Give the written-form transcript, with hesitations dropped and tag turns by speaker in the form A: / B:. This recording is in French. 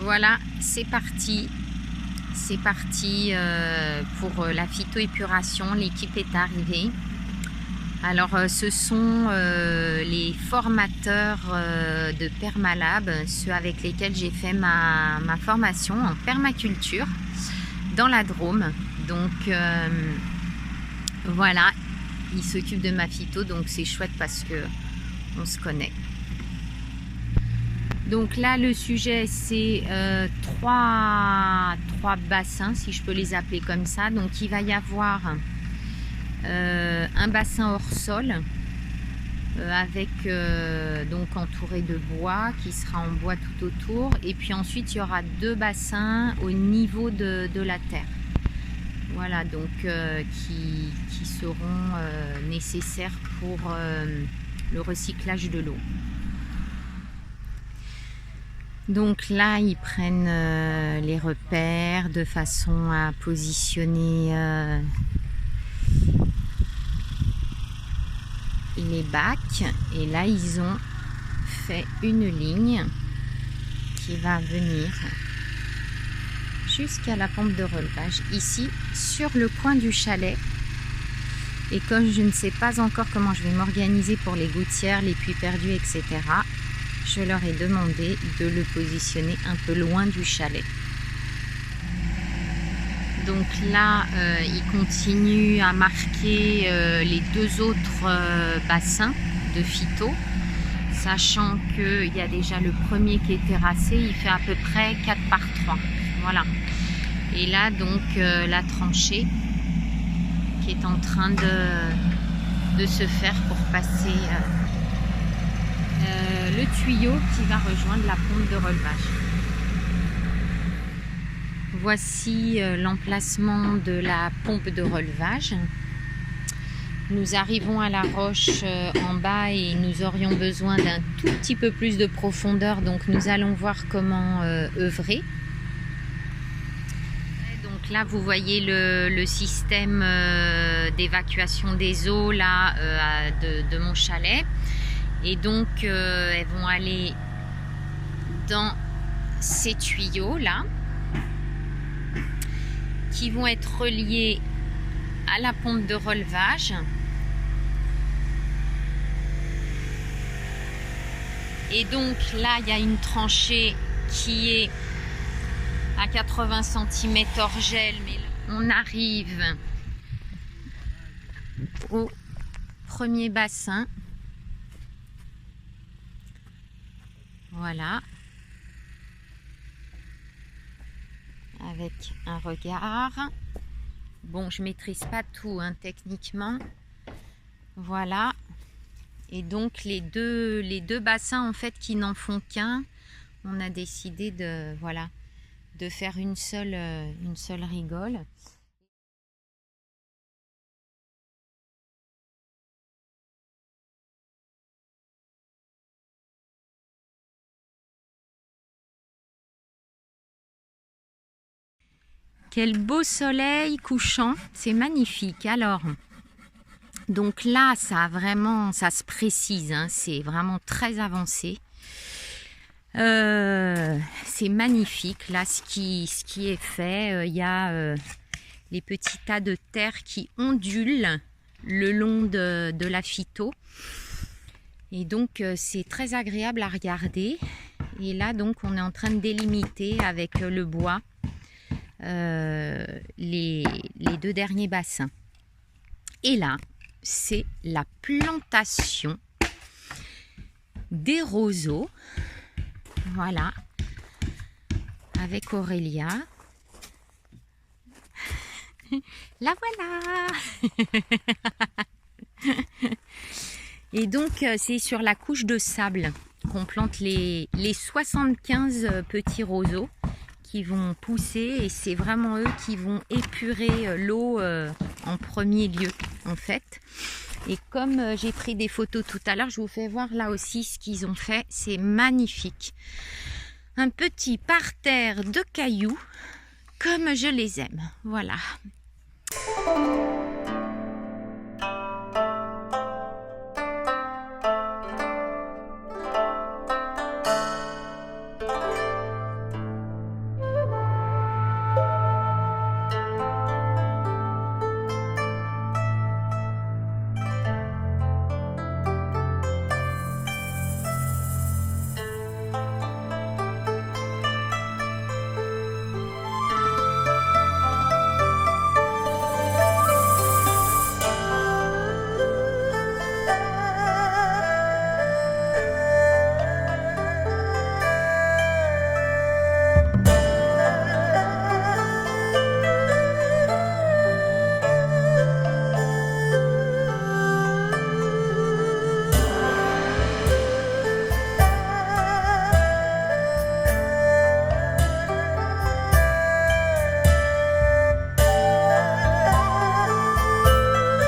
A: Voilà, c'est parti. C'est parti pour la phytoépuration. L'équipe est arrivée. Alors, ce sont les formateurs de Permalab, ceux avec lesquels j'ai fait ma formation en permaculture dans la Drôme. Donc, voilà, ils s'occupent de ma phyto, donc c'est chouette parce que on se connaît. Donc là, le sujet, c'est trois bassins, si je peux les appeler comme ça. Donc, il va y avoir un bassin hors sol avec donc entouré de bois qui sera en bois tout autour. Et puis ensuite, il y aura deux bassins au niveau de la terre. Voilà, donc qui seront nécessaires pour le recyclage de l'eau. Donc là, ils prennent les repères de façon à positionner les bacs. Et là, ils ont fait une ligne qui va venir jusqu'à la pompe de relevage, ici, sur le coin du chalet. Et comme je ne sais pas encore comment je vais m'organiser pour les gouttières, les puits perdus, etc., je leur ai demandé de le positionner un peu loin du chalet. Donc là, ils continuent à marquer les deux autres bassins de phyto, sachant qu'il y a déjà le premier qui est terrassé, il fait à peu près 4 par 3. Voilà. Et là, donc, la tranchée qui est en train de se faire pour passer le tuyau qui va rejoindre la pompe de relevage. Voici l'emplacement de la pompe de relevage. Nous arrivons à la roche en bas et nous aurions besoin d'un tout petit peu plus de profondeur, donc nous allons voir comment œuvrer. Donc là, vous voyez le système d'évacuation des eaux là, de mon chalet. Et donc, elles vont aller dans ces tuyaux là, qui vont être reliés à la pompe de relevage. Et donc là, il y a une tranchée qui est à 80 cm hors gel, mais on arrive au premier bassin. Voilà, avec un regard. Bon, je maîtrise pas tout hein, techniquement. Voilà. Et donc les deux bassins en fait qui n'en font qu'un, on a décidé de voilà de faire une seule rigole. Quel beau soleil couchant, c'est magnifique. Alors, donc là, ça se précise, hein, c'est vraiment très avancé. C'est magnifique. Là, ce qui est fait, il y a les petits tas de terre qui ondulent le long de la phyto. Et donc, c'est très agréable à regarder. Et là, donc, on est en train de délimiter avec le bois les deux derniers bassins. Et là, c'est la plantation des roseaux. Voilà, avec Aurélia. La voilà. Et donc, c'est sur la couche de sable qu'on plante les 75 petits roseaux qui vont pousser, et c'est vraiment eux qui vont épurer l'eau en premier lieu en fait. Et comme j'ai pris des photos tout à l'heure, je vous fais voir là aussi ce qu'ils ont fait. C'est magnifique. Un petit parterre de cailloux comme je les aime. Voilà.